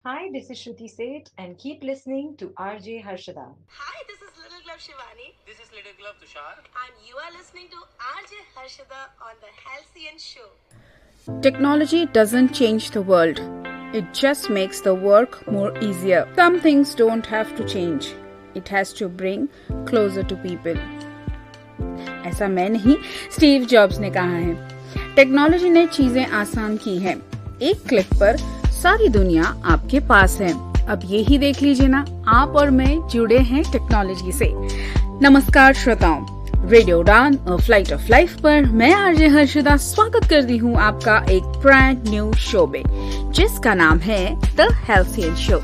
Hi, this is Shruti Seth, and keep listening to RJ Harshada. Hi, this is Little Glove Shivani. This is Little Glove Tushar. And you are listening to RJ Harshada on The Halcyon Show. Technology doesn't change the world. It just makes the work more easier. Some things don't have to change. It has to bring closer to people. ऐसा मैं नहीं, Steve jobs ने कहा है। Technology ने चीजें आसान की हैं। एक क्लिक पर सारी दुनिया आपके पास है। अब ये ही देख लीजिए ना, आप और मैं जुड़े हैं टेक्नोलॉजी से। नमस्कार श्रोताओं, रेडियो उड़ान अ फ्लाइट ऑफ लाइफ पर मैं आरजे हर्षदा स्वागत करती हूँ आपका एक ब्रांड न्यू शो में, जिसका नाम है the halcyon show.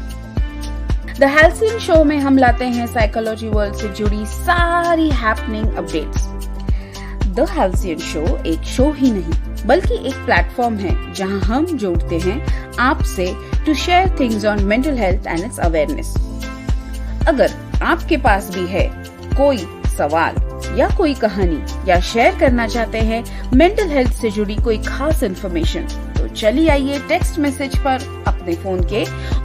The halcyon show में हम लाते हैं साइकोलॉजी वर्ल्ड से जुड़ी सारी happening updates. The halcyon show एक शो ही नहीं बल्कि एक प्लेटफॉर्म है जहां हम जोड़ते हैं आपसे to share things on mental health and its awareness. अगर आपके पास भी है कोई सवाल या कोई कहानी या शेयर करना चाहते हैं मेंटल हेल्थ से जुड़ी कोई खास इन्फॉर्मेशन, तो चलिए आइए टेक्स्ट मैसेज पर अपने फोन के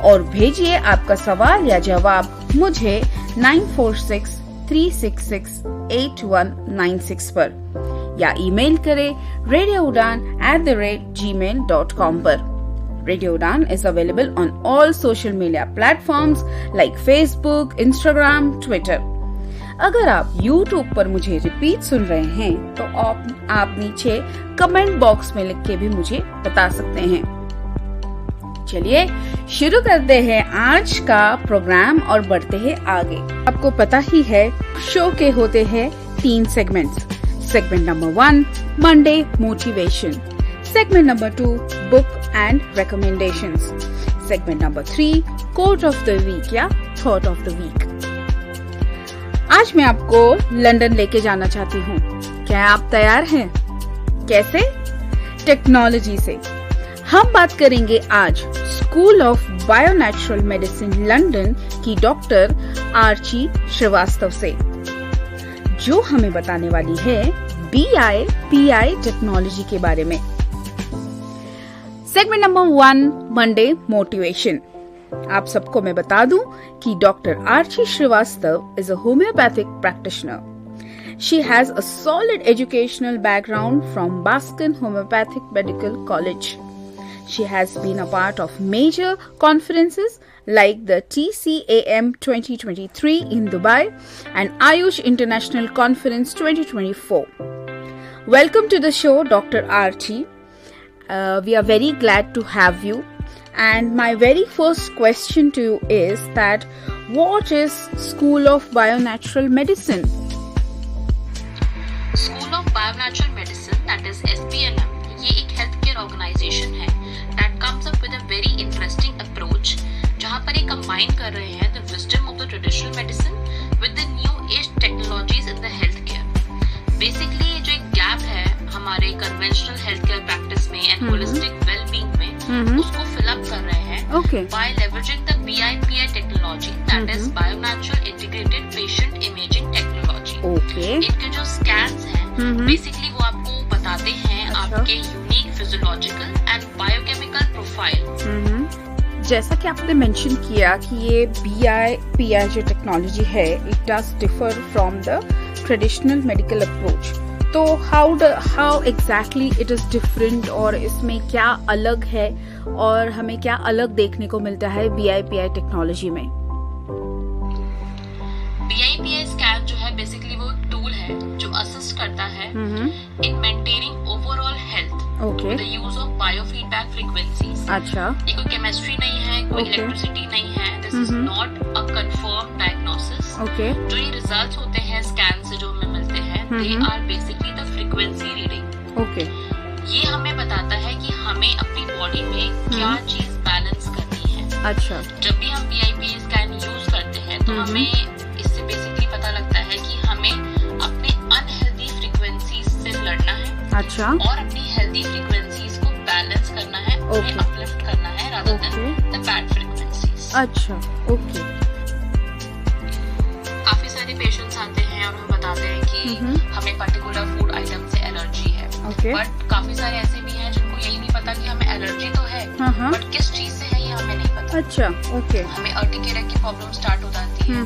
और भेजिए आपका सवाल या जवाब मुझे 9463668196 पर, या ईमेल करें radioudan@gmail.com पर। Radio Udan is available on all social media platforms like Facebook, Instagram, Twitter. अगर आप YouTube पर मुझे रिपीट सुन रहे हैं तो आप नीचे कमेंट बॉक्स में लिख के भी मुझे बता सकते हैं। चलिए शुरू करते हैं आज का प्रोग्राम और बढ़ते हैं आगे। आपको पता ही है शो के होते हैं 3 segments. Segment number 1 Monday motivation, segment number 2 book and recommendations, segment number 3 quote of the week या थॉट ऑफ द वीक। आज मैं आपको लंदन लेके जाना चाहती हूँ। क्या आप तैयार हैं? कैसे? टेक्नोलॉजी से। हम बात करेंगे आज school of bionatural medicine London की डॉक्टर आर्ची श्रीवास्तव से, जो हमें बताने वाली है BI-PI टेक्नोलॉजी के बारे में। Segment number 1 Monday motivation. आप सबको मैं बता दूं कि doctor Archi Srivastava is a homeopathic practitioner. She has a solid educational background from Baskin Homeopathic Medical College. She has been a part of major conferences like the TCAM 2023 in Dubai and Ayush International Conference 2024. Welcome to the show, Dr. Archie. We are very glad to have you. And my very first question to you is that what is School of Bionatural Medicine? School of Bionatural Medicine, that is SBNM, ये एक healthcare organization है that comes up with a very interesting approach, जहाँ पर ये combine कर रहे हैं the wisdom of the traditional medicine with the new age technologies in the healthcare. Basically ये जो एक gap है हमारे conventional healthcare practice में and holistic well-being में, उसको fill up कर रहे हैं by leveraging the BI-PI technology, that is Bionatural Integrated Patient Imaging Technology. इनके जो scans हैं basically वो आपको बताते हैं आपके unique physiological and biochemical profile. जैसा कि आपने मेंशन किया कि ये BI-PI जो टेक्नोलॉजी है, it does differ from the traditional medical approach. तो how exactly it is different और इसमें क्या अलग है और हमें क्या अलग देखने को मिलता है BI-PI टेक्नोलॉजी में? BI-PI स्कैन जो है बेसिकली वो टूल है जो असिस्ट करता है in maintaining overall health with the use of biofeedback frequencies. अच्छा, ये कोई केमिस्ट्री नहीं है, कोई इलेक्ट्रिसिटी नहीं है, this is not a confirm diagnosis. जो ये रिजल्ट्स होते हैं स्कैन से जो हमें मिलते हैं, they are basically the frequency reading. ये हमें बताता है कि हमें अपनी बॉडी में क्या चीज बैलेंस करनी है। अच्छा, जब भी हम BI-PI स्कैन यूज करते हैं तो हमें इससे बेसिकली पता लगता है कि हमें अपने अनहेल्दी फ्रीक्वेंसीज से लड़ना है। अच्छा, और अपनी हेल्दी फ्रीक्वेंसीज को बैलेंस करना है, उन्हें अपलिफ्ट करना है rather than the bad frequencies. अच्छा, ओके। काफी सारे पेशेंट्स आते हैं और हमें बताते हैं कि हमें पर्टिकुलर फूड आइटम से एलर्जी है, बट काफी सारे ऐसे भी हैं जिनको यही नहीं पता कि हमें एलर्जी तो है, हाँ। बट किस चीज से है ये हमें नहीं पता। अच्छा, ओके। हमें अर्टिकेरिया की प्रॉब्लम स्टार्ट हो जाती है,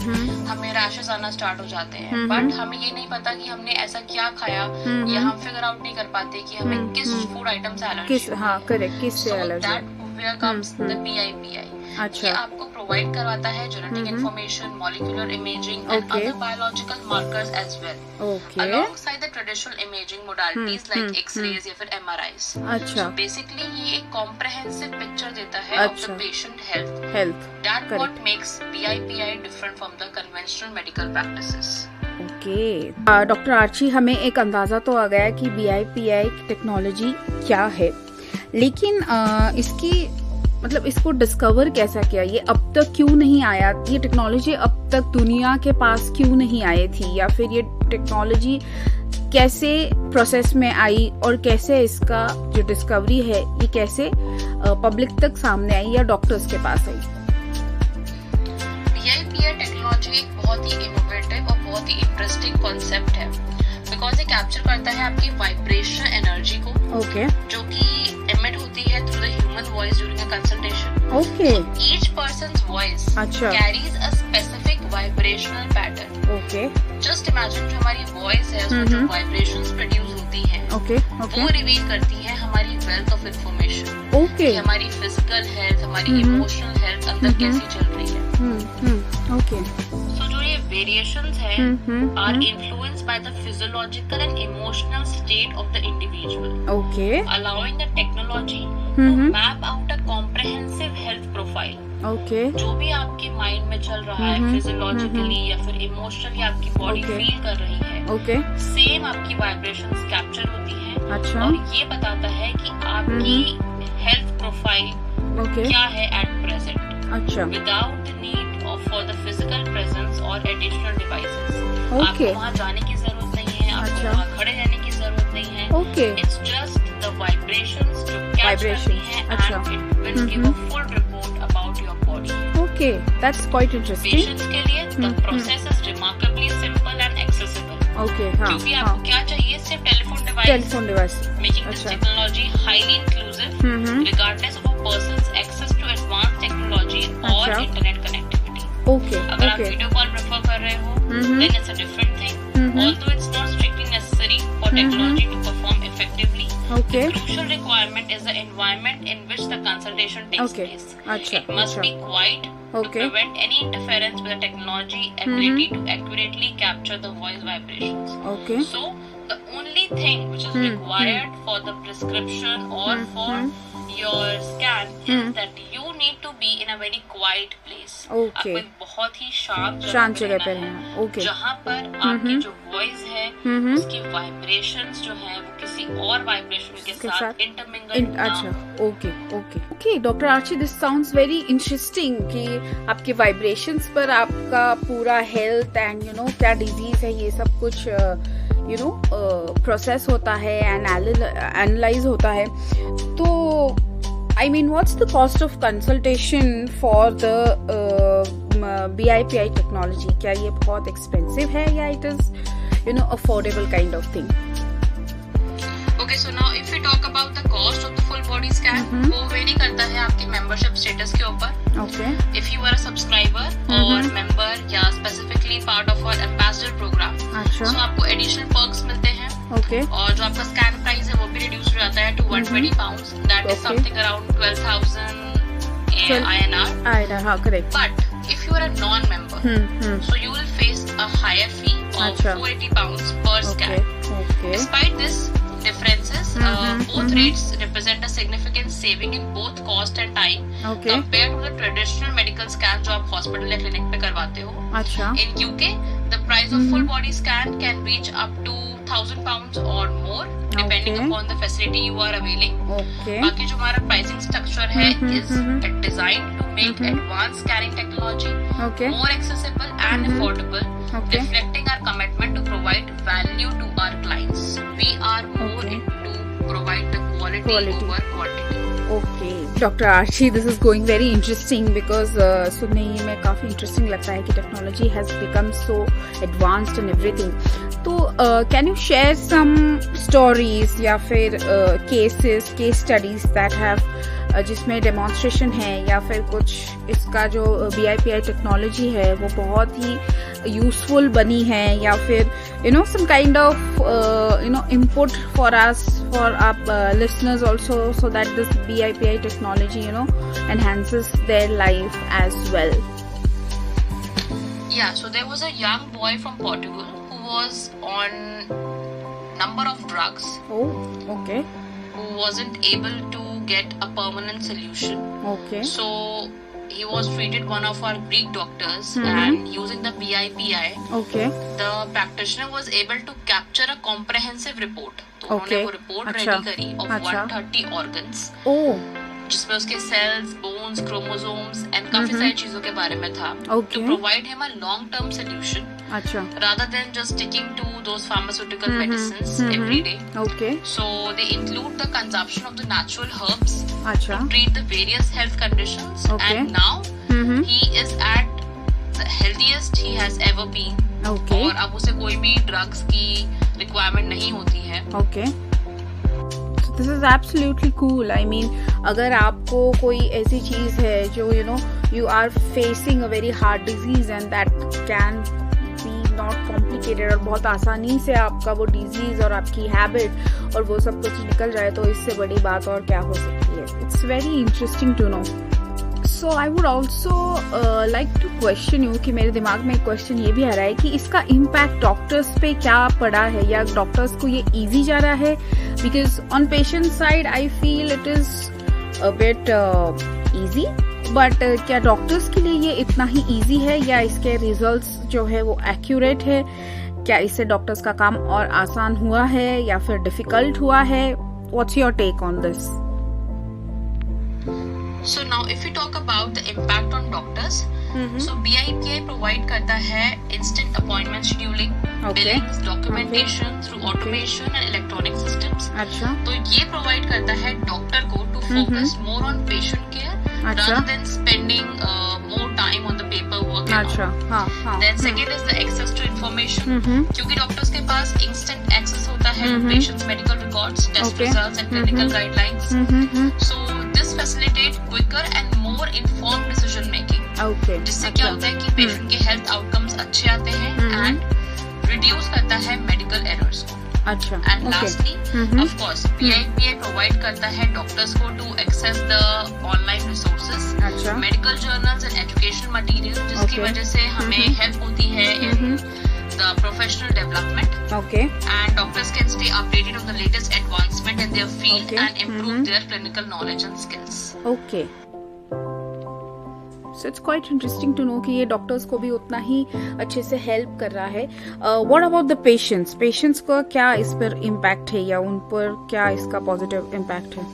हमें रैशेस आना स्टार्ट हो जाते हैं, बट हमें ये नहीं पता कि हमने ऐसा क्या खाया, या हम फिगर आउट नहीं कर पाते कि हमें किस फूड आइटम से एलर्जी। हाँ, करेक्ट, किससे allergy. That where comes the PIPI। अच्छा, ये आपको प्रोवाइड करवाता है genetic information, molecular imaging and other biological markers as well, okay. alongside the traditional imaging modalities like X-rays या फिर MRIs। अच्छा, बेसिकली ये एक कॉम्प्रहेंसिव पिक्चर देता है ऑफ द अच्छा। Patient health. Health, That Correct. what makes PIPI different from the conventional medical practices. Okay. Doctor Archi, हमें एक अंदाजा तो आ गया कि BIPI टेक्नोलॉजी क्या है, लेकिन इसकी मतलब इसको डिस्कवर कैसा किया, ये अब तक क्यों नहीं आया, ये टेक्नोलॉजी अब तक दुनिया के पास क्यों नहीं आई थी, या फिर ये टेक्नोलॉजी कैसे प्रोसेस में आई और कैसे इसका जो डिस्कवरी है ये कैसे पब्लिक तक सामने आई या डॉक्टर्स के पास आई? PIPI टेक्नोलॉजी एक बहुत ही इनोवेटिव और बहुत ही इंटरेस्टिंग कॉन्सेप्ट है, बिकॉज ये कैप्चर करता है आपकी वाइब्रेशन एनर्जी को, ओके, जो कि एमिट होती है through the human voice during a consultation. Okay, each person's voice अच्छा, carries a specific vibrational pattern. Okay, just imagine जो हमारी वॉइस है उसमें जो वाइब्रेशंस प्रोड्यूस होती हैं, ओके, वो रिवील करती है हमारी वेल्थ ऑफ इंफॉर्मेशन, ओके, हमारी फिजिकल हेल्थ, हमारी इमोशनल हेल्थ अंदर कैसी चल रही है। ओके। सो जो ये वेरिएशंस है are influenced by the physiological and emotional state of the individual, okay, allowing the technology to map out a comprehensive health profile। Okay, जो भी आपके माइंड में चल रहा है फिजियोलॉजिकली या फिर इमोशनली आपकी बॉडी Okay. फील कर रही है, ओके, सेम आपकी वाइब्रेशंस कैप्चर होती हैं, अच्छा, और ये बताता है कि आपकी हेल्थ प्रोफाइल ओके, क्या है एट प्रेजेंट, अच्छा, without the need of for the physical presence और एडिशनल डिवाइसेस। Okay. आपको वहाँ जाने की जरूरत नहीं है, आपको अच्छा। वहाँ खड़े रहने की जरूरत नहीं है। Okay, It's just the vibrations जो कैच करती Vibrations, हैं, अच्छा। and it will give a full report about your body। Okay, that's quite interesting. Patients के लिए the process is remarkably simple and accessible। Okay, हाँ, क्योंकि हाँ, आपको क्या चाहिए, सिर्फ telephone device, telephone device, making this अच्छा। technology highly inclusive regardless of a person's access to advanced technology or अच्छा। internet connectivity। ओके, अगर आप ओके, वीडियो कॉल प्रेफर कर रहे हो, then it's a different thing। Although it's not strictly necessary for technology to perform effectively, okay, the crucial requirement is the environment in which the consultation takes Okay. place। अच्छा, It must अच्छा। be quiet to Okay. prevent any interference with the technology ability to accurately capture the voice vibrations। Okay, So the only thing which is required for the prescription or for your scan is that you need to be in a very quiet place। Okay. आपको एक बहुत ही शांत शांत जगह पे रहना रहना, है, ओके, जहाँ पर आपकी जो वॉइस है उसकी वाइब्रेशंस जो है वो किसी और वाइब्रेशन के साथ इंटरमिंगल ना अच्छा, हो। Okay, okay, okay. Doctor Archi, this sounds very interesting कि आपके वाइब्रेशंस पर आपका पूरा हेल्थ एंड क्या डिजीज है ये सब कुछ प्रोसेस होता है एंड एनालाइज होता है। तो I mean, what's the cost of consultation for the BIPI technology? क्या ये बहुत expensive है या it is affordable kind of thing? Okay, so now if we talk about the cost of the full body scan, वो very करता है आपकी membership status के ऊपर। Okay, If you are a subscriber or member या specifically part of our ambassador program, अच्छा, so आपको additional perks मिलते हैं, okay, और जो आपका स्कैन प्राइस है वो भी रिड्यूस हो जाता है to 120 pounds, that is Okay. something around 12,000 INR। हाँ, correct, But if you are a non-member, so you will face a higher fee of अच्छा। 480 pounds per okay, scan। okay, Despite this differences, both rates represent a significant saving in both cost and time okay, compared to the traditional medical scan जो आप hospital या clinic पे करवाते हो। अच्छा, In UK, the price of full body scan can reach up to 1,000 pounds or more, depending Okay. upon the facility you are availing। okay, बाकी जो हमारा pricing structure है is designed to make advanced scanning technology okay, more accessible and affordable, Okay. reflecting our commitment to provide value to our clients। We are more Okay. into provide the quality quality over quantity. Okay, Dr. Archie, this is going very interesting because सुनने में काफ़ी interesting लगता है कि technology has become so advanced and everything. तो can you share some stories या फिर case studies that have जिसमें डेमोन्स्ट्रेशन है या फिर कुछ इसका जो BIPI टेक्नोलॉजी है वो बहुत ही यूजफुल बनी है या फिर some kind of input for us, for our listeners also, so that this BIPI technology enhances their life as well. Yeah, so there was a young boy from Portugal who was on number of drugs. Oh, okay. Who wasn't able to get a permanent solution. Okay. So he was treated one of our Greek doctors, and using the BIPI, okay, the practitioner was able to capture a comprehensive report. तो okay. उन्होंने वो report ready करी of 130 organs. Oh. जिसमें उसके sales, bones, chromosomes and काफी सारी चीजों के बारे में था. Okay. To provide him a long-term solution. अच्छा. Rather than just sticking to those pharmaceutical medicines every day. Okay. So they include the consumption of the natural herbs अच्छा. to treat the various health conditions. Okay. And now he is at the healthiest he has ever been. Okay. और अब उसे कोई भी drugs की requirement नहीं होती है. Okay. This is absolutely cool. I mean, अगर आपको कोई ऐसी चीज़ है जो you are facing a very hard disease and that can be not complicated और बहुत आसानी से आपका वो disease और आपकी habit और वो सब कुछ निकल जाए तो इससे बड़ी बात और क्या हो सकती है. It's very interesting to know. So I would also like to question you कि मेरे दिमाग में एक क्वेश्चन ये भी आ रहा है कि इसका इम्पैक्ट डॉक्टर्स पे क्या पड़ा है या डॉक्टर्स को ये इजी जा रहा है. Because on patient side I feel it is a bit easy, but क्या डॉक्टर्स के लिए ये इतना ही इजी है या इसके रिजल्ट्स जो है वो एक्यूरेट है? क्या इससे डॉक्टर्स का काम और आसान हुआ है या फिर डिफिकल्ट हुआ है? What's your take on this? So now if we talk about the impact on doctors, so BIPI provide करता है instant appointment scheduling, billings, documentation through automation and electronic systems. अच्छा. तो ये provide करता है डॉक्टर को to focus more on patient care rather than spending more time on the paperwork. अच्छा. हाँ. Then second is the access to information. क्योंकि doctors के पास instant access होता है to patients' medical records, test results and clinical guidelines. So this facilitate quicker and more informed decision making. Okay. जिससे क्या होता है कि पेशेंट के हेल्थ आउटकम्स अच्छे आते हैं एंड रिड्यूस करता है मेडिकल एरर्स को. अच्छा. And lastly of course BIPI provide करता है डॉक्टर्स को to access the online resources, अच्छा. Medical journals and education material, जिसकी वजह से हमें हेल्प होती है इन the professional development. Okay. And doctors can stay updated on the latest advancement in their field and improve their clinical knowledge and skills. Okay. So it's quite interesting to know कि ये doctors को भी उतना ही अच्छे से help कर रहा है. What about the patients? Patients को क्या इस पर इम्पैक्ट है या उन पर क्या इसका पॉजिटिव इम्पैक्ट है?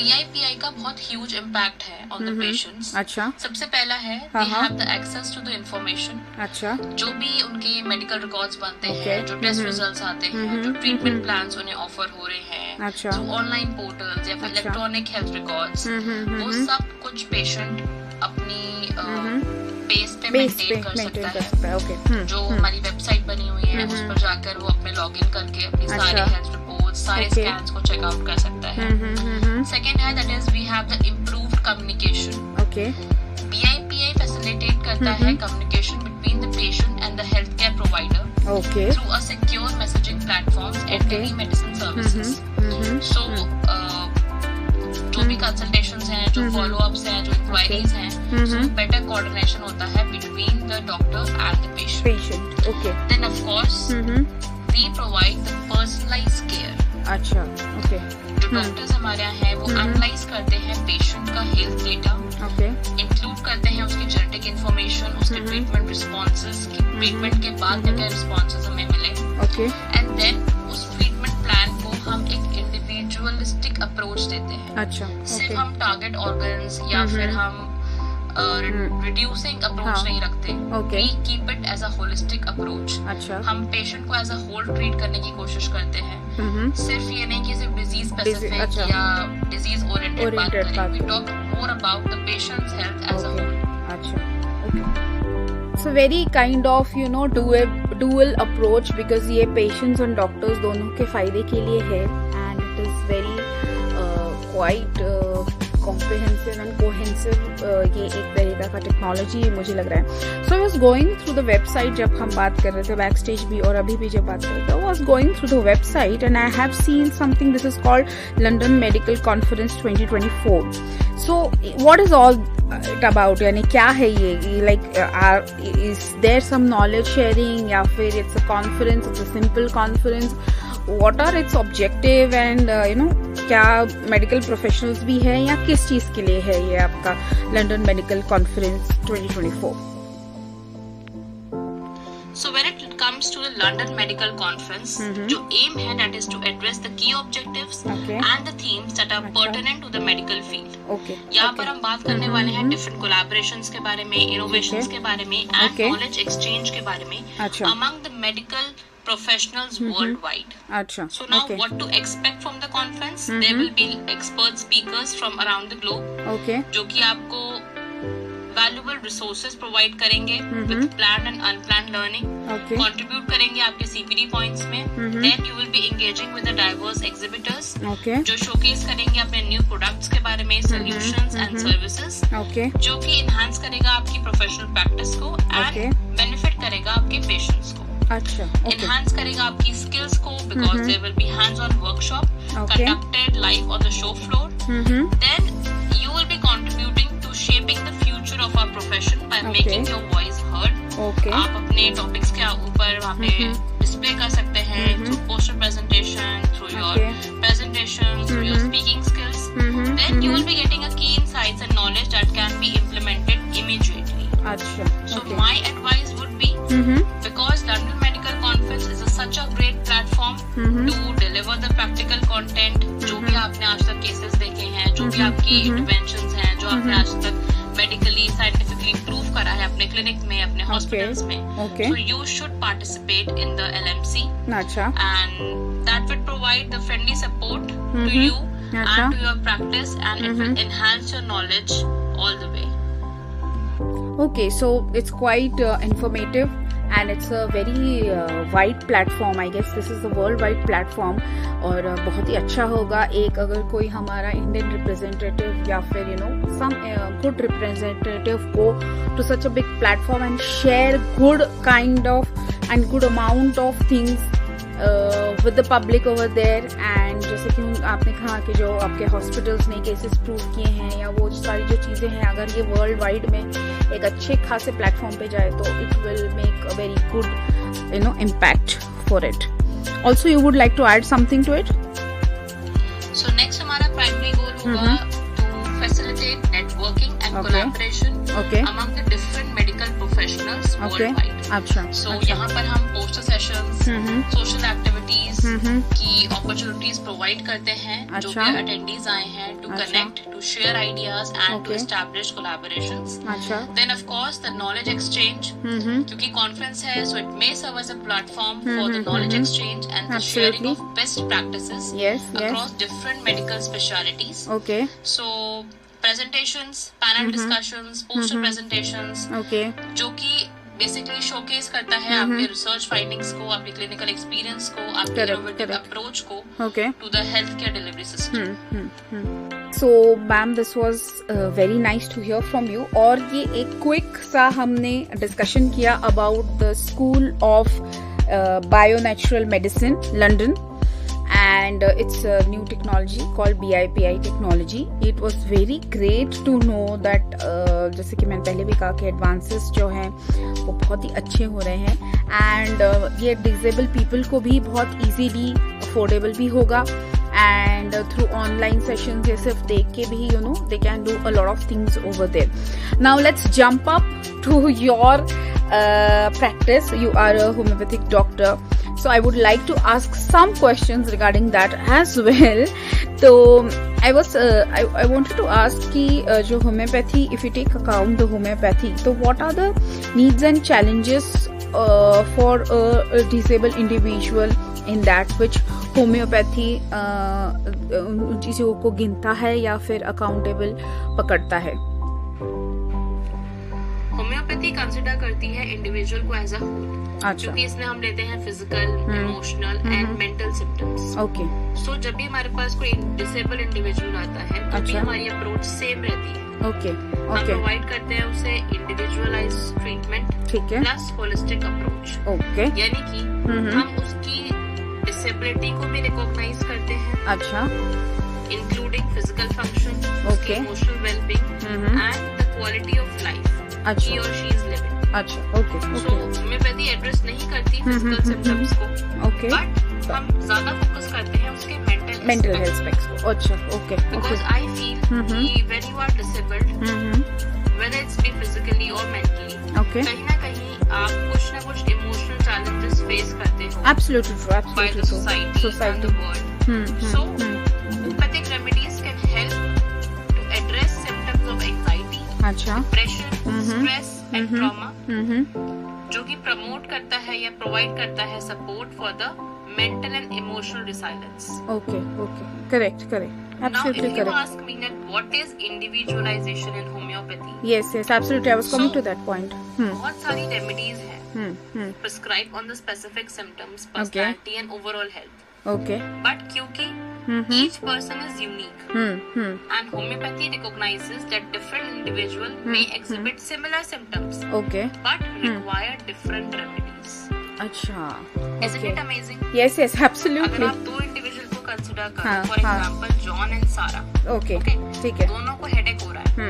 BIPI का बहुत ह्यूज इम्पैक्ट है ऑन द पेशेंट्स. अच्छा. सबसे पहला है they have the access to the information. अच्छा. जो भी उनके मेडिकल रिकॉर्ड्स बनते हैं, जो टेस्ट रिजल्ट्स आते हैं, जो ट्रीटमेंट प्लान्स उन्हें ऑफर हो रहे हैं, अच्छा. जो ऑनलाइन पोर्टल्स या फिर इलेक्ट्रॉनिक हेल्थ रिकॉर्ड्स, वो सब कुछ पेशेंट अपनी बेस पे मेंटेन कर सकता है. Okay. जो हमारी वेबसाइट बनी हुई है उस पर जाकर वो अपने लॉगिन करके अपनी सारी हेल्थ रिपोर्ट्स, सारे स्कैन्स को चेकआउट कर सकता है. सेकेंड है that is we have the improved communication. Okay. BIPI facilitate करता है communication between the patient and the health care provider Okay. Through a secure messaging platforms and telemedicine services. So जो भी consultations हैं, जो follow ups हैं, जो inquiries हैं, so better coordination होता है between the doctor and the patient. Okay. Then of course we provide the personalised care. अच्छा. Okay. जो डॉक्टर्स हमारे यहाँ हैं वो एनालाइज करते हैं पेशेंट का हेल्थ डेटा, Okay. इंक्लूड करते हैं उसकी जेनेटिक इंफॉर्मेशन, उसके ट्रीटमेंट रिस्पॉन्सेज, ट्रीटमेंट के बाद क्या रिस्पॉन्सेज हमें मिले, Okay. एंड देन उस ट्रीटमेंट प्लान को हम एक इंडिविजुअलिस्टिक अप्रोच देते हैं. अच्छा. सिर्फ Okay. हम टारगेट ऑर्गन्स या फिर हम रिड्यूसिंग अप्रोच हाँ. नहीं रखते. Okay. We keep it as a holistic approach. अच्छा. हम पेशेंट को एज अ होल ट्रीट करने की कोशिश करते हैं. सिर्फ ये नहीं कि सिर्फ डिजीज स्पेसिफिक अच्छा. या डिजीज ओरिएंटेड बात Oriented करें. बात. We talk more about the patient's health as a whole. अच्छा. Okay. It's a very kind of dual approach because ये patients और doctors दोनों के फायदे के लिए है and it is very quite comprehensive and cohesive. ये एक तरीका का टेक्नोलॉजी मुझे लग रहा है. So I was going through the website जब हम बात कर रहे थे backstage भी और अभी भी जब बात कर रहे थे, I was going through the website and I have seen something. This is called London Medical Conference 2024. So what is all it about? यानी क्या है ये? Like is there some knowledge sharing या फिर it's a conference, it's a simple conference? What are its objective and क्या medical professionals भी है या किस चीज के लिए है ये आपका London medical conference 2024? So when it comes to the London Medical Conference, जो aim है that is to address the key objectives and the themes that are pertinent to the medical field. यहाँ पर हम बात करने वाले हैं different collaborations के बारे में, innovations के बारे में and knowledge exchange के बारे में among the medical professionals worldwide. अच्छा. So now what to expect from the conference? There will be expert speakers from around the globe. जो कि आपको valuable resources provide करेंगे with planned and unplanned learning. Contribute करेंगे आपके CPD points में. Then you will be engaging with the diverse exhibitors. जो showcase करेंगे अपने new products के बारे में, solutions and services. जो कि enhance करेगा आपकी professional practice को and benefit करेगा आपके patients को. अच्छा. Enhance करेगा आपकी skills को because there will be hands-on workshop conducted live on the show floor. Then you will be contributing to shaping the future of our profession by making your voice heard. आप अपने topics के ऊपर वहाँ पे display कर सकते हैं through poster presentation, through your presentation, through your speaking skills. Then you will be getting a key insights and knowledge that can be implemented immediately. अच्छा. So my advice would be because London Medical Conference is such a great platform to deliver the practical content. जो भी आपने आज तक cases देखे हैं, जो भी आपकी interventions हैं, जो आपने आज तक medically, scientifically prove करा है अपने clinic में, अपने hospitals में. So you should participate in the LMC. अच्छा. And that would provide the friendly support to you and to your practice, and it will enhance your knowledge all the way. Okay, so it's quite informative and it's a very wide platform. I guess this is a worldwide platform और बहुत ही अच्छा होगा एक अगर कोई हमारा Indian representative या फिर some good representative go to such a big platform and share good kind of and good amount of things with the public over there. And जैसे कि आपने कहा कि जो आपके हॉस्पिटल्स ने केसेस प्रूव किए हैं या वो सारी जो चीज़ें हैं, अगर ये वर्ल्ड वाइड में एक अच्छे खासे प्लेटफॉर्म पे जाए तो it will make a very good impact for it. Also you would like to add something to it? So next हमारा प्राइमरी गोल होगा to facilitate networking and collaboration among the different medical professionals worldwide. अच्छा. So यहाँ पर हम poster sessions, social activities की opportunities provide करते हैं जो भी अटेंडीज आए हैं to connect, to share ideas and to establish collaborations. Then of course the knowledge exchange, क्योंकि कॉन्फ्रेंस है so it may serve as a platform for the knowledge exchange and the sharing of best practices across different medical specialities. So presentations, panel discussions, poster presentations, जो कि basically showcase करता है आपके research findings को, आपके clinical experience को, आपके innovative approach को to the health care delivery system. So ma'am, this was very nice to hear from you. और ये एक क्विक सा हमने डिस्कशन किया about the school of bionatural medicine London. And it's a new technology called BIPI technology. It was very great to know that जैसे कि मैंने पहले भी कहा कि advances जो हैं वो बहुत ही अच्छे हो रहे हैं and ये disabled people को भी बहुत easily affordable भी होगा. And through online sessions ये सिर्फ देख के भी they can do a lot of things over there. Now let's jump up to your practice. You are a homeopathic doctor. So I would like to ask some questions regarding that as well. तो I wanted to ask कि जो homeopathy, if you take account the homeopathy, तो what are the needs and challenges for a disabled individual in that which homeopathy उन चीज़ों को गिनता है या फिर accountable पकड़ता है? होम्योपैथी कंसिडर करती है इंडिविजुअल को एज अ होल, अच्छा, क्योंकि इसमें हम लेते हैं physical, emotional and mental symptoms. Okay, so जब भी हमारे पास कोई डिसेबल इंडिविजुअल आता है तो भी अच्छा। हमारी अप्रोच सेम रहती है। ओके, हम ओके, प्रोवाइड करते हैं उसे इंडिविजुअलाइज ट्रीटमेंट ठीक है, प्लस होलिस्टिक अप्रोच, ओके, यानी कि हम उसकी डिसेबिलिटी को भी रिकॉग्नाइज करते हैं, अच्छा, including physical function, Okay. Emotional wellbeing and the quality of life अच्छा, he or she is living. अच्छा, ओके, So होम्योपैथी एड्रेस नहीं करती फिजिकल सिम्टम्स को, ओके, बट हम ज्यादा फोकस करते हैं उसके मेंटल हेल्थ एस्पेक्ट्स को, अच्छा, ओके, बिकॉज आई फील कि when you are disabled, whether it's be physically or mentally, okay, कहीं ना कहीं आप कुछ ना कुछ इमोशनल चैलेंजेस फेस करते हो absolutely true, by absolutely the true, society and the world. So homeopathic remedies can help to address symptoms of anxiety, अच्छा, depression, stress and trauma, जो कि प्रमोट करता है या प्रोवाइड करता है support for the mental and emotional resilience. Okay, okay, correct, correct, Now, absolutely if you correct, ask me that what is individualization in homeopathy, yes, yes, absolutely, I was coming So- to that point, बहुत सारी remedies हैं prescribed on the specific symptoms, personality and overall health. Okay, But क्योंकि each person is unique and homeopathy recognizes that different individual may exhibit similar symptoms okay, but require different remedies. अच्छा, Isn't it amazing? Yes, yes, अगर absolutely, आप दो individual को consider करो, हाँ, for हाँ। Example John and सारा, okay, Okay. ठीक है, दोनों को हेडेक हो रहा है,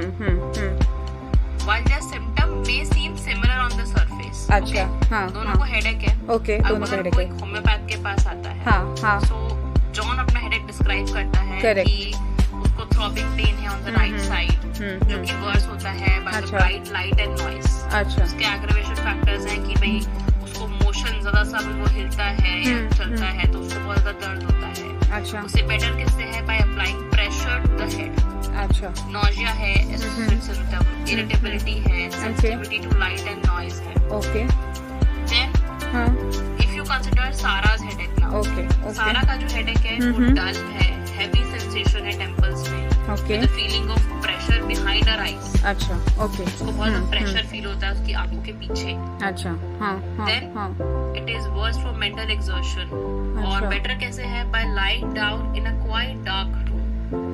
while their symptom may seem similar on the surface. अच्छा, हाँ, दोनों को हेडेक है। ओके, अब दोनों का अगर हेडेक कोई है, होम्योपैथ के पास आता है, हाँ, हाँ, सो जॉन अपना हेडेक डिस्क्राइब करता है Correct. कि उसको थ्रॉबिंग पेन है ऑन द राइट साइड, जो कि वर्स होता है बाय द अच्छा। Bright light and noise. अच्छा, उसके एग्रेवेशन फैक्टर्स हैं कि भाई उसको मोशन ज्यादा सा भी वो हिलता है या चलता है तो उसको बहुत ज्यादा दर्द होता है। अच्छा, उसे बेटर किससे है? By applying pressure to the head. अच्छा, नॉजिया है, एसोसिएटेड सिम्टम, इरिटेबिलिटी है, sensitivity to light and noise है। ओके, देन हाँ, if you consider Sarah's headache now, okay, Sarah okay, का जो हेडेक है वो डल है, हैवी सेंसेशन है टेम्पल्स में, okay, with the feeling of pressure behind her eyes. अच्छा, ओके, उसको बहुत ज्यादा प्रेशर फील होता है उसकी आंखों के पीछे। अच्छा, हाँ, हाँ, Then- हाँ, it is worse for mental exhaustion. और अच्छा। बेटर कैसे है? By lying down in a quiet dark room.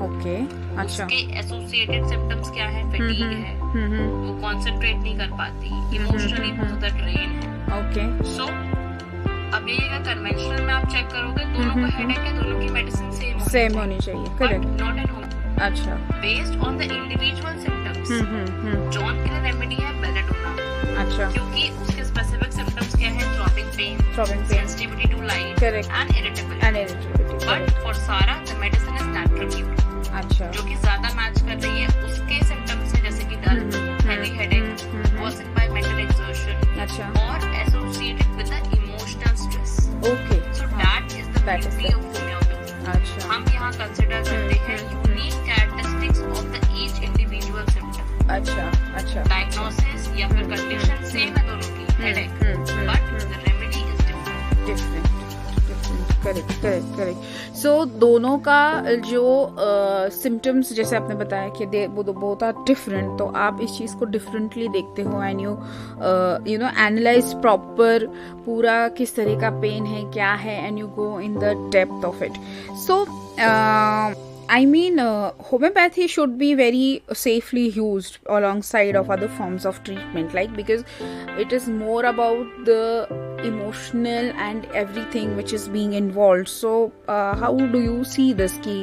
Okay, अच्छा, उसके एसोसिएटेड सिम्टम्स क्या है? फैटीग है, वो कंसंट्रेट नहीं कर पाती, इमोशनली बहुत ज्यादा ड्रेन है। ओके, सो अब ये अगर कन्वेंशनल में आप चेक करोगे, दोनों को हेडेक है, दोनों की मेडिसिन सेम होनी चाहिए, करेक्ट, नॉट एट होम, अच्छा, based on the individual symptoms. Hmm, John के लिए रेमेडी है बेलेडोना, अच्छा, क्योंकि उसके स्पेसिफिक सिम्टम्स क्या है? Throbbing pain, throbbing pain, sensitivity to light Correct. And irritability. And irritability, but for सारा द मेडिसिन इज नाट्रोम्यूट, अच्छा, जो कि ज्यादा मैच कर रही है उसके सिम्टम्स से, जैसे कि dull, heavy headache, worsen by mental exertion अच्छा, और associated with the emotional stress. Okay, so that is the That is beauty the- of homeopathy. अच्छा, हम यहाँ कंसिडर करते हैं unique characteristics of the each individual symptom. अच्छा, अच्छा, diagnosis या फिर कंडीशन सेम है दोनों की, headache, but the remedy is different. Different, correct, correct, correct. So दोनों का जो सिम्टम्स जैसे आपने बताया कि दे वो बोथ आर डिफरेंट, तो आप इस चीज़ को डिफरेंटली देखते हो and you know analyse proper पूरा किस तरह का पेन है, क्या है, and you go in the depth of it. So I mean, homeopathy should be very safely used alongside of other forms of treatment, like because it is more about the emotional and everything which is being involved. So, how do you see this? Ki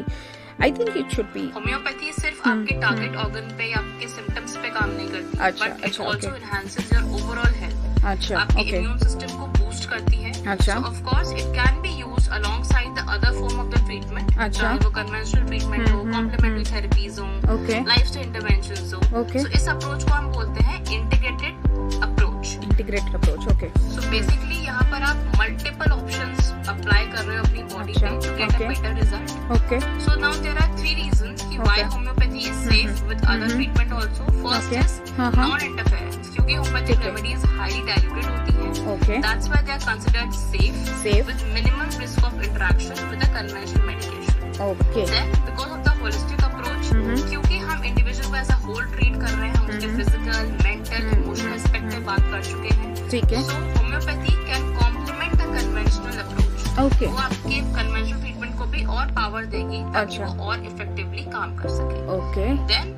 I think it should be. Homeopathy सिर्फ आपके target organ पे या आपके symptoms पे काम नहीं करती, अच्छा, बट इट अच्छा, also okay. Enhances your overall health. अच्छा, आपके okay, इम्यून सिस्टम को बूस्ट करती है। अच्छा, of course it can be used alongside the other form of the treatment, अच्छा, चाहे वो कन्वेंशनल ट्रीटमेंट हो, कॉम्प्लीमेंट्री थेरेपीज हो, okay, लाइफस्टाइल इंटरवेंशंस हो। Okay. सो इस अप्रोच को हम बोलते हैं integrated approach. Integrated approach, okay. So basically यहाँ पर आप मल्टीपल ऑप्शंस अप्लाई कर रहे हो अपनी बॉडी अच्छा, पे to get a okay. Better result. Okay so now there are 3 reasons कि why Okay. Homeopathy is safe with other treatment also. First Okay. Is हाँ, हाँ. नॉन इंटरफेरेंस, क्योंकि होम्योपैथिक ठीक है. रेमेडीज हाईली डाइल्यूटेड होती हैं। Okay that's why they are considered safe Safe. with minimum risk of interaction with a conventional medication. Okay Then, because of the holistic approach, Mhm. क्योंकि हम individual को as a whole treat कर रहे हैं, हम उसके फिजिकल, मेंटल, इमोशनल एस्पेक्ट पे बात कर चुके हैं। ठीक है, So, homeopathy can complement the conventional approach. Okay वो आपके कन्वेंशनल ट्रीटमेंट को भी और पावर देगी ताकि अच्छा. वो और इफेक्टिवली काम कर सके। Okay Then,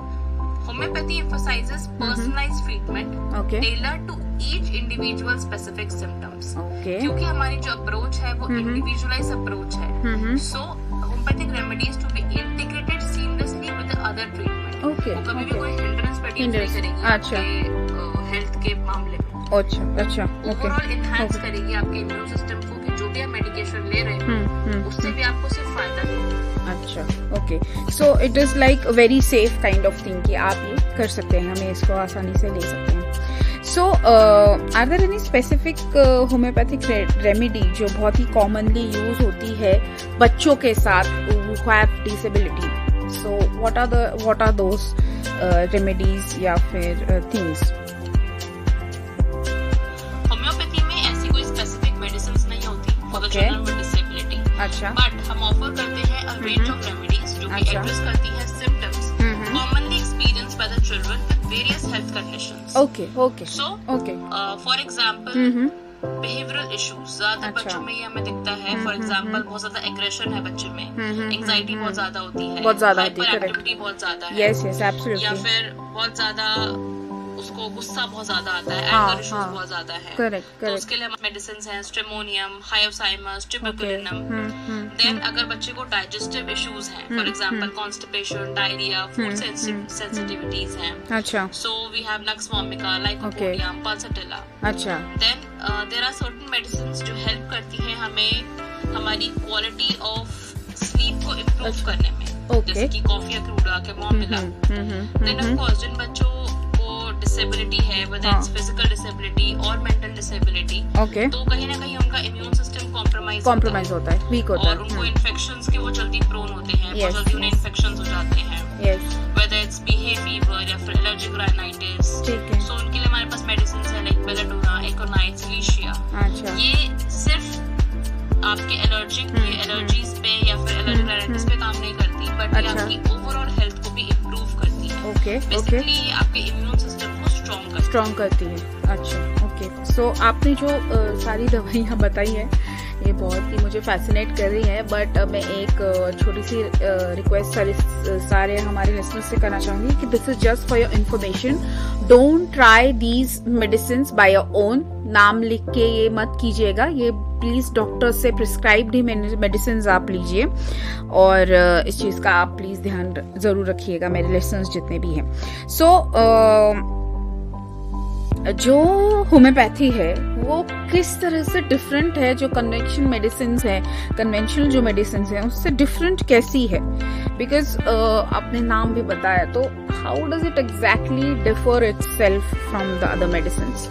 homeopathy emphasizes personalized treatment okay tailored to each individual specific symptoms. Okay क्योंकि हमारी जो अप्रोच है वो इंडिविजुअलाइज अप्रोच है। So homeopathic remedies to be integrated seamlessly with other treatment. Okay वो कभी भी ओके कोई हिंड्रेंस प्रोड्यूस नहीं करेगी अच्छा. आपके हेल्थ के मामले में। अच्छा अच्छा ओके ओवरऑल इनहैंस Okay. करेगी आपके इम्यून सिस्टम को कि जो भी आप मेडिकेशन ले रहे हैं उससे भी आपको सिर्फ फायदा देगी। अच्छा okay. So it is like very safe kind of thing कि आप ये कर सकते हैं, हमें इसको आसानी से ले सकते हैं। So are there any specific homeopathic remedy जो बहुत ही कॉमनली यूज होती है बच्चों के साथ who have disability? So what are those remedies या फिर थिंग्स? होम्योपैथी में ऐसी कोई स्पेसिफिक मेडिसिन नहीं होती for the Okay. Children with disability, अच्छा बट हम ऑफर करते हैं अ रेंज ऑफ रेमेडीज जो कि अच्छा. एड्रेस करती है symptoms commonly experienced by the children with various health conditions. Okay okay So, okay for example, behavioral issues ज्यादा अच्छा. बच्चों में ये हमें दिखता है। फॉर एग्जाम्पल बहुत ज्यादा एग्रेशन है बच्चे में, एंजाइटी बहुत ज्यादा होती है, बहुत ज्यादा होती है, हाइपर correct. एक्टिविटी बहुत ज्यादा है, यस यस या एब्सोल्युटली फिर बहुत ज्यादा उसको गुस्सा बहुत ज्यादा आता है, हाँ, एंगर इश्यूज हाँ. बहुत ज्यादा है। करेक्ट तो करेक्ट उसके लिए मेडिसिन है stramonium, hyoscyamus, tuberculinum. Okay then अगर बच्चे को डाइजेस्टिव इश्यूज हैं, for example constipation, diarrhoea, food sensitivities हैं, अच्छा so we have nux vomica, lycopodium, pulsatilla. अच्छा then there are certain medicine जो हेल्प करती है हमें हमारी क्वालिटी ऑफ स्लीप को इम्प्रूव करने में, Okay. जैसे कि coffea cruda, chamomilla. Then of course जिन बच्चों को डिसेबिलिटी है, whether it's physical disability और mental disability, ओके तो कहीं ना कहीं उनका इम्यून सिस्टम कॉम्प्रोमाइज होता है, वीक होता और उनको है। इन्फेक्शंस के वो जल्दी प्रोन होते हैं, Yes, बहुत जल्दी उन्हें yes. इन्फेक्शंस हो जाते हैं, yes whether it's BA fever या फिर allergic rhinitis। ठीक है, सो उनके लिए हमारे पास मेडिसिन है लाइक बेलाडोना, एकोनाइट, सिलिशिया। अच्छा ये सिर्फ आपके एलर्जीज पे या फिर एलर्जिक राइनाइटिस पे काम नहीं करती, बट ये अच्छा. आपकी ओवरऑल हेल्थ को भी इम्प्रूव करती है। ओके ओके बेसिकली ये आपके इम्यून सिस्टम को स्ट्रॉन्ग करती स्ट्रॉन्ग करती है। अच्छा ओके। सो आपने जो सारी दवाइयाँ बताई है ये बहुत ही मुझे फैसिनेट कर रही है, बट मैं एक छोटी सी रिक्वेस्ट सारे हमारे लिसनर्स से करना चाहूंगी कि this is just for your information. Don't try these medicine by your own. नाम लिख के ये मत कीजिएगा, ये प्लीज डॉक्टर से प्रिस्क्राइब्ड ही मेडिसिन आप लीजिए, और इस चीज का आप प्लीज ध्यान जरूर रखिएगा मेरे लिसनर्स जितने भी हैं। सो जो होम्योपैथी है वो किस तरह से डिफरेंट है जो कन्वेंशनल मेडिसिन है, कन्वेंशनल जो मेडिसिन है उससे डिफरेंट कैसी है? बिकॉज आपने नाम भी बताया, तो how does it exactly differ itself from the other medicines?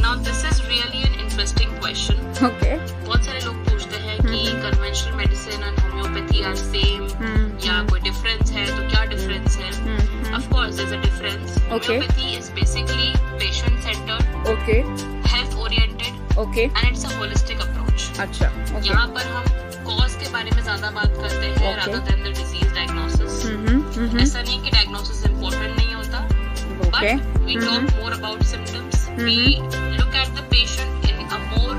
Now this is really an interesting question. Okay बहुत सारे लोग पूछते हैं कि conventional medicine and homeopathy are same या कोई डिफरेंस है, तो क्या डिफरेंस है? Of course there is a difference. Homeopathy is basically patient centred, okay health oriented, okay and it's a holistic approach. अच्छा ओके यहाँ पर हम कॉज के बारे में ज्यादा बात करते हैं Okay. rather than the disease diagnosis। ऐसा नहीं कि डायग्नोसिस इम्पोर्टेंट नहीं होता, Okay. but we talk more about symptoms. We look at the patient in a more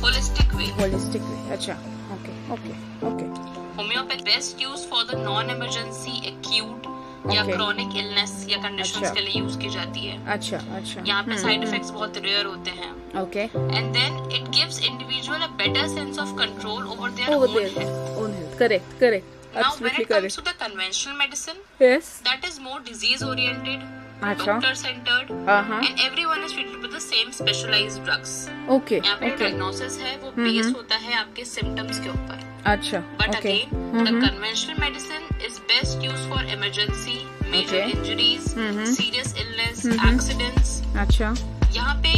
holistic way. Holistic way. अच्छा okay okay okay Homeopathy best used for the non-emergency, acute या Okay. chronic illness या conditions अच्छा. के लिए use की जाती है। अच्छा अच्छा यहाँ पे साइड इफेक्ट्स बहुत रेयर होते हैं, okay and then it gives individual a better sense of control over their over own there health. Own health. Correct correct Now when absolutely it comes correct. to the conventional medicine, yes that is more disease oriented, अच्छा doctor centered, हाँ and everyone is treated with the same specialized drugs. Okay यहाँ पे okay diagnosis है वो base होता है आपके symptoms के ऊपर, अच्छा but okay again the conventional medicine is best use for emergency, major Okay. Injuries, serious illness, accidents. अच्छा यहाँ यहाँ पे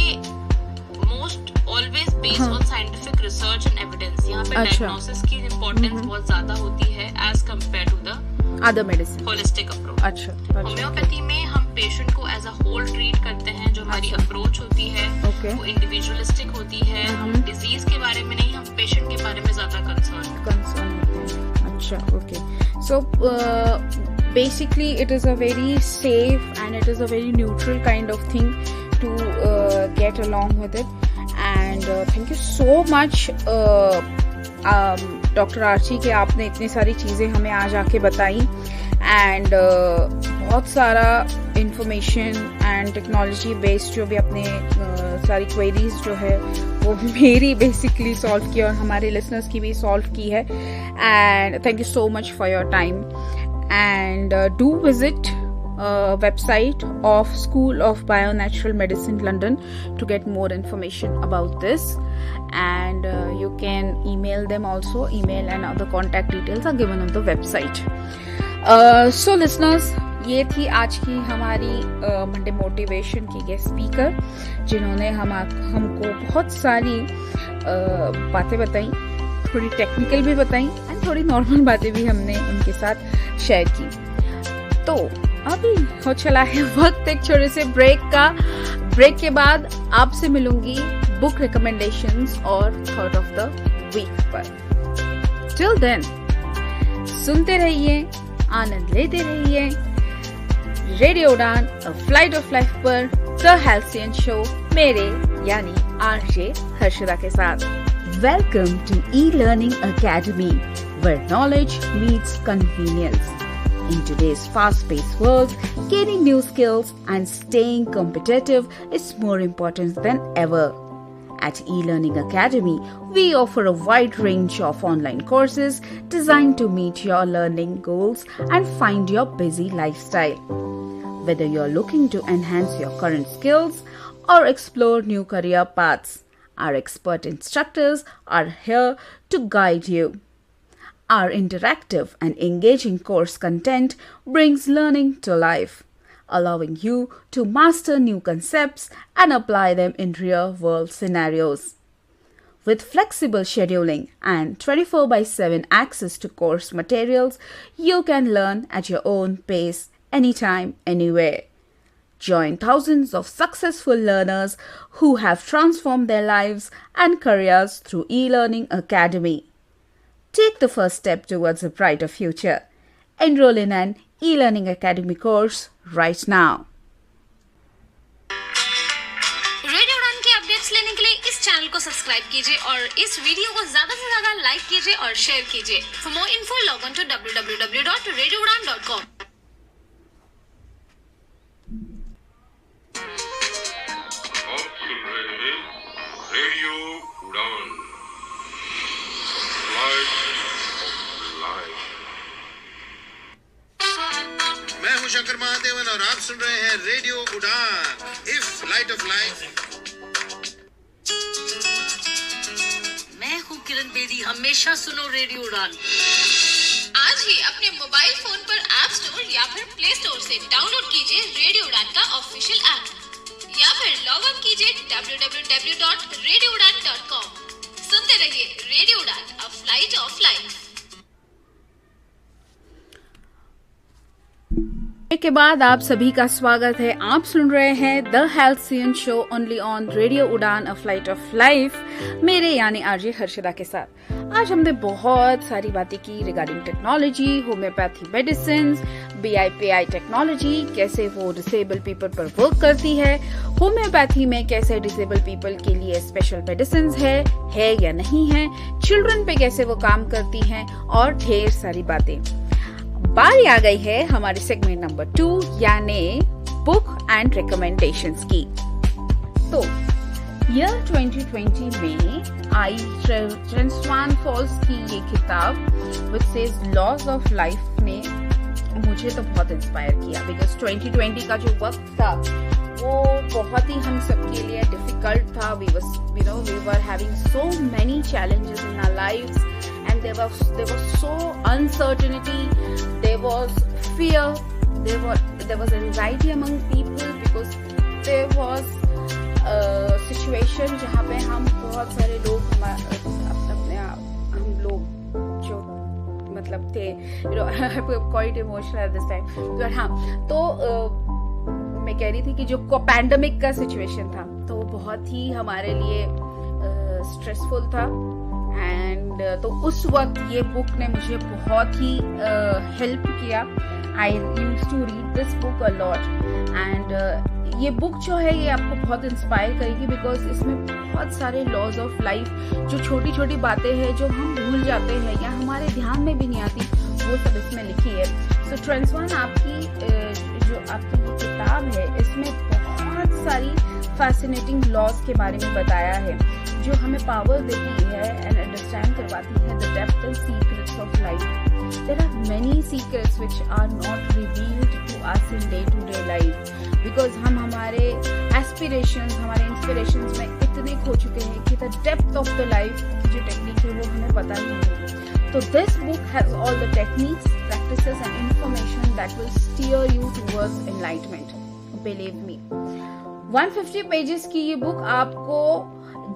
most always based on scientific research and evidence. यहाँ पे डायग्नोसिस की इम्पोर्टेंस बहुत ज्यादा होती है as compare to the other medicine holistic approach. अच्छा, होम्योपैथी में हम पेशेंट को एज अ होल ट्रीट करते हैं। जो हमारी अप्रोच होती है वो इंडिविजुअलिस्टिक होती है। हम डिजीज के बारे में नहीं, हम पेशेंट के बारे में ज्यादा कंसर्न होते हैं। अच्छा, okay. So basically it is a very safe and it is a very neutral kind of thing to get along with it, and thank you so much doctor Archi के आपने इतनी सारी चीज़ें हमें आज आके बताई, एंड बहुत सारा इंफॉर्मेशन एंड टेक्नोलॉजी बेस्ड जो भी अपने सारी क्वेरीज जो है वो मेरी बेसिकली सॉल्व की और हमारे लिसनर्स की भी सॉल्व की है। And thank you so much for your time, and do visit website of School of Bio-Natural Medicine London to get more information about this, and you can email them also. Email and other contact details are given on the website. So listeners, ये थी आज की हमारी Monday motivation की guest speaker, जिन्होंने हमको बहुत सारी बातें बताई, थोड़ी टेक्निकल भी बताई एंड थोड़ी नॉर्मल बातें भी हमने उनके साथ शेयर की। तो अभी हो चला है वक्त एक छोटे से ब्रेक का। ब्रेक के बाद आपसे मिलूंगी बुक रिकमेंडेशंस और थॉट ऑफ द वीक पर। टिल देन सुनते रहिए, आनंद लेते रहिए रेडियो उड़ान अ फ्लाइट ऑफ लाइफ पर द हेल्सियन शो, मेरे यानी आरजे हर्षदा के साथ। Welcome to E-Learning Academy, where knowledge meets convenience. In today's fast-paced world, gaining new skills and staying competitive is more important than ever. At E-Learning Academy, we offer a wide range of online courses designed to meet your learning goals and find your busy lifestyle. Whether you're looking to enhance your current skills or explore new career paths, our expert instructors are here to guide you. Our interactive and engaging course content brings learning to life, allowing you to master new concepts and apply them in real-world scenarios. With flexible scheduling and 24/7 access to course materials, you can learn at your own pace, anytime, anywhere. Join thousands of successful learners who have transformed their lives and careers through E-Learning Academy. Take the first step towards a brighter future. Enroll in an E-Learning Academy course right now. Radio उड़ान के updates लेने के लिए इस channel को subscribe कीजिए और इस वीडियो को ज्यादा से ज्यादा लाइक कीजिए और शेयर कीजिए। For more info log on to www.radioudan.com। Radio Udaan, flight of life. मैं हूं शंकर महादेवन और आप सुन रहे हैं रेडियो उड़ान, इफ लाइट ऑफ लाइफ। मैं हूं किरण बेदी, हमेशा सुनो रेडियो उड़ान। आज ही अपने मोबाइल फोन पर ऐप स्टोर या फिर प्ले स्टोर से डाउनलोड कीजिए रेडियो उड़ान का ऑफिशियल ऐप, या फिर लॉग ऑन कीजिए www.radioudan.com। सुनते रहिए रेडियो उड़ान, अ फ्लाइट ऑफ लाइफ। के बाद आप सभी का स्वागत है। आप सुन रहे हैं the halcyon show only on radio उड़ान अ फ्लाइट ऑफ लाइफ, मेरे यानी आरजे हर्षदा के साथ। आज हमने बहुत सारी बातें की regarding technology, homeopathy medicine, BIPI technology, कैसे वो डिसेबल पीपल पर वर्क करती है, होम्योपैथी में कैसे डिसेबल पीपल के लिए स्पेशल मेडिसिन है या नहीं है, चिल्ड्रन पे कैसे वो काम करती हैं और ढेर सारी बातें। बारी आ गई है हमारे सेगमेंट नंबर 2 यानी बुक एंड रिकमेंडेशंस की। तो ईयर 2020 में आई ट्रांसवान फॉल्स की ये किताब which says laws of life ने मुझे तो बहुत इंस्पायर किया, बिकॉज 2020 का जो वक्त था वो बहुत ही हम सबके लिए डिफिकल्ट था। we were having so many challenges in our lives, and there was so uncertainty, there was fear, there was anxiety among people, because there was situation जहाँ पे हम बहुत सारे लोग हम लोग जो मतलब थे, quite emotional at this time. हाँ, तो मैं कह रही थी कि जो पैंडेमिक का सिचुएशन था तो वो बहुत ही हमारे लिए स्ट्रेसफुल था। एंड तो उस वक्त ये बुक ने मुझे बहुत ही हेल्प किया। I used to read this book a lot and ये बुक जो है ये आपको बहुत इंस्पायर करेगी, बिकॉज इसमें बहुत सारे लॉज ऑफ लाइफ, जो छोटी छोटी बातें हैं जो हम भूल जाते हैं या हमारे ध्यान में भी नहीं आती, वो सब इसमें लिखी है। सो ट्रांसफॉर्म आपकी जो आपकी ये किताब है इसमें बहुत सारी फैसिनेटिंग लॉज के बारे में बताया है, जो हमें पावर देती है एंड अंडरस्टैंड करवाती है the depth and secrets of life. There are many secrets which are not revealed to us in day-to-day life because हम हमारे aspirations, हमारे inspirations में इतने खो चुके हैं कि the depth of the life की जो टेक्निक है वो हमें पता नहीं है। तो this book has all the techniques, practices and information that will steer you towards enlightenment. Believe me. 150 pages की ये बुक आपको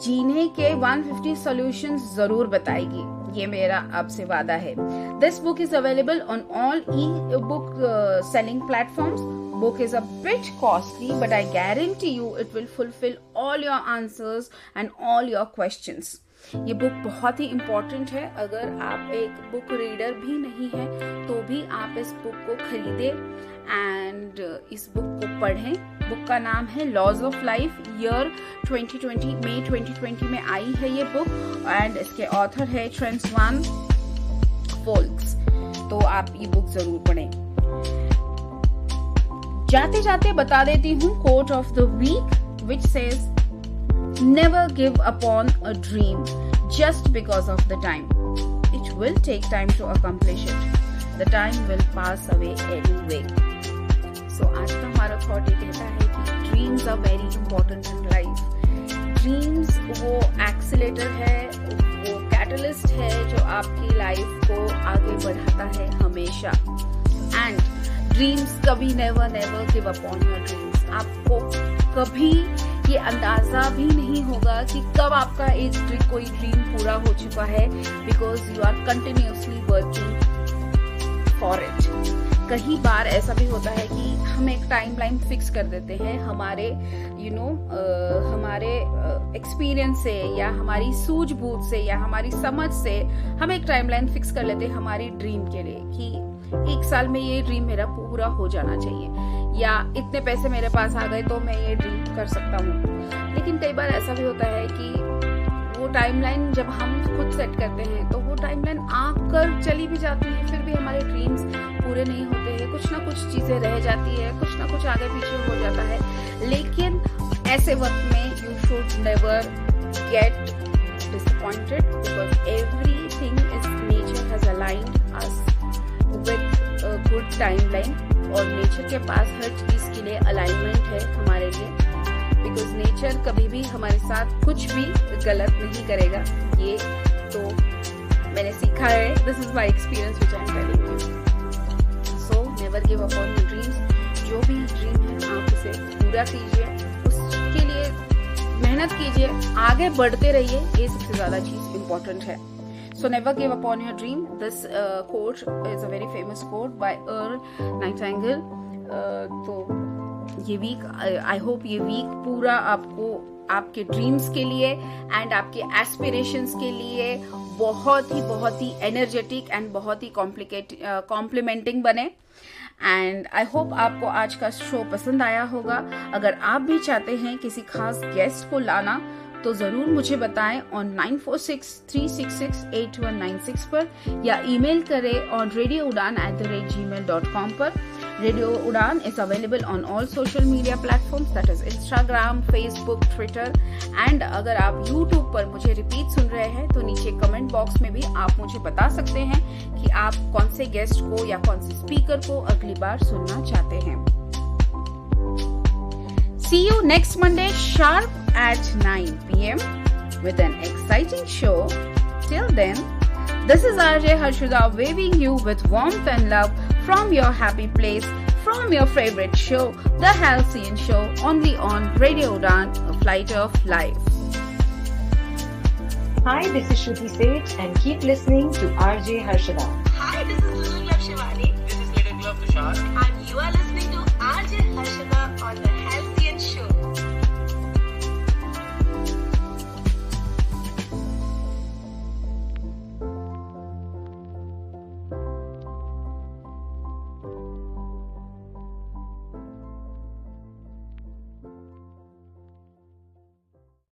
जीने के 150 सॉल्यूशंस जरूर बताएगी, ये मेरा आपसे वादा है। This book is available on all e-book selling platforms. Book is a bit costly but I guarantee you it will fulfil all your answers and all your questions. ये बुक बहुत ही इम्पोर्टेंट है। अगर आप एक बुक रीडर भी नहीं है तो भी आप इस बुक को खरीदें एंड इस बुक को पढ़ें। बुक का नाम है लॉज ऑफ लाइफ। ईयर 2020 मई 2020 में आई है ये बुक एंड इसके ऑथर है ट्रांसवान फोल्क्स। तो आप ये बुक जरूर पढ़ें। जाते जाते बता देती हूँ quote of the week which says never give upon a dream just because of the time. It will take time to accomplish it. The time will pass away anyway. So आज का हमारा थॉट ये कहता है कि dreams are very important in life. Dreams वो accelerator है, वो कैटलिस्ट है जो आपकी लाइफ को आगे बढ़ाता है हमेशा। And dreams कभी never give upon your dreams. आपको कभी ये अंदाजा भी नहीं होगा कि कब आपका एक कोई ड्रीम पूरा हो चुका है, because you are continuously working for it. कई बार ऐसा भी होता है कि हम एक टाइमलाइन फिक्स कर देते हैं हमारे हमारे एक्सपीरियंस से या हमारी सूझबूझ से या हमारी समझ से हम एक टाइमलाइन फिक्स कर लेते हैं हमारी ड्रीम के लिए कि 1 साल में ये ड्रीम मेरा पूरा हो जाना चाहिए या इतने पैसे मेरे पास आ गए तो मैं ये ड्रीम कर सकता हूँ। लेकिन कई बार ऐसा भी होता है कि वो टाइमलाइन जब हम खुद सेट करते हैं तो वो टाइमलाइन आकर चली भी जाती है, फिर भी हमारे ड्रीम्स पूरे नहीं होते हैं। कुछ ना कुछ चीजें रह जाती है, कुछ ना कुछ आगे पीछे हो जाता है। लेकिन ऐसे वक्त में you should never get disappointed because everything is nature has aligned us with a good timeline और नेचर के पास हर चीज के लिए अलाइनमेंट है हमारे लिए, बिकॉज नेचर कभी भी हमारे साथ कुछ भी गलत नहीं करेगा। ये तो मैंने सीखा है, this is my experience which I am telling you. So never give up on your dreams. जो भी ड्रीम है आप उसे पूरा कीजिए, उसके लिए मेहनत कीजिए, आगे बढ़ते रहिए, ये सबसे ज्यादा चीज इंपॉर्टेंट है। So never give up on your dream. This quote is a very famous quote by Earl Nightingale. तो ये वीक आई होप ये वीक पूरा आपको आपके ड्रीम्स के लिए एंड आपके एस्पिरेशंस के लिए बहुत ही एनर्जेटिक एंड बहुत ही कॉम्प्लीमेंटिंग बने। एंड आई होप आपको आज का शो पसंद आया होगा। अगर आप भी चाहते हैं किसी खास गेस्ट को लाना तो जरूर मुझे बताएं ऑन 9463668196 पर या ईमेल करें ऑन radioudan@gmail.com पर। रेडियो उड़ान is available on all social media platforms that is Instagram, Facebook, Twitter and अगर आप यूट्यूब पर मुझे रिपीट सुन रहे हैं तो नीचे कमेंट बॉक्स में भी आप मुझे बता सकते हैं कि आप कौन से गेस्ट को या कौन से स्पीकर को अगली बार सुनना चाहते हैं। See you next Monday sharp at 9 p.m. with an exciting show. Till then, this is RJ Harshada waving you with warmth and love from your happy place, from your favorite show, The Halcyon Show, only on Radio Udan, a flight of life. Hi, this is Shruti Seth and keep listening to RJ Harshada. Hi, this is Lulu Glove Shivani. This is Little Glove Tushar. And you are listening to RJ Harshada on The Halcyon Show.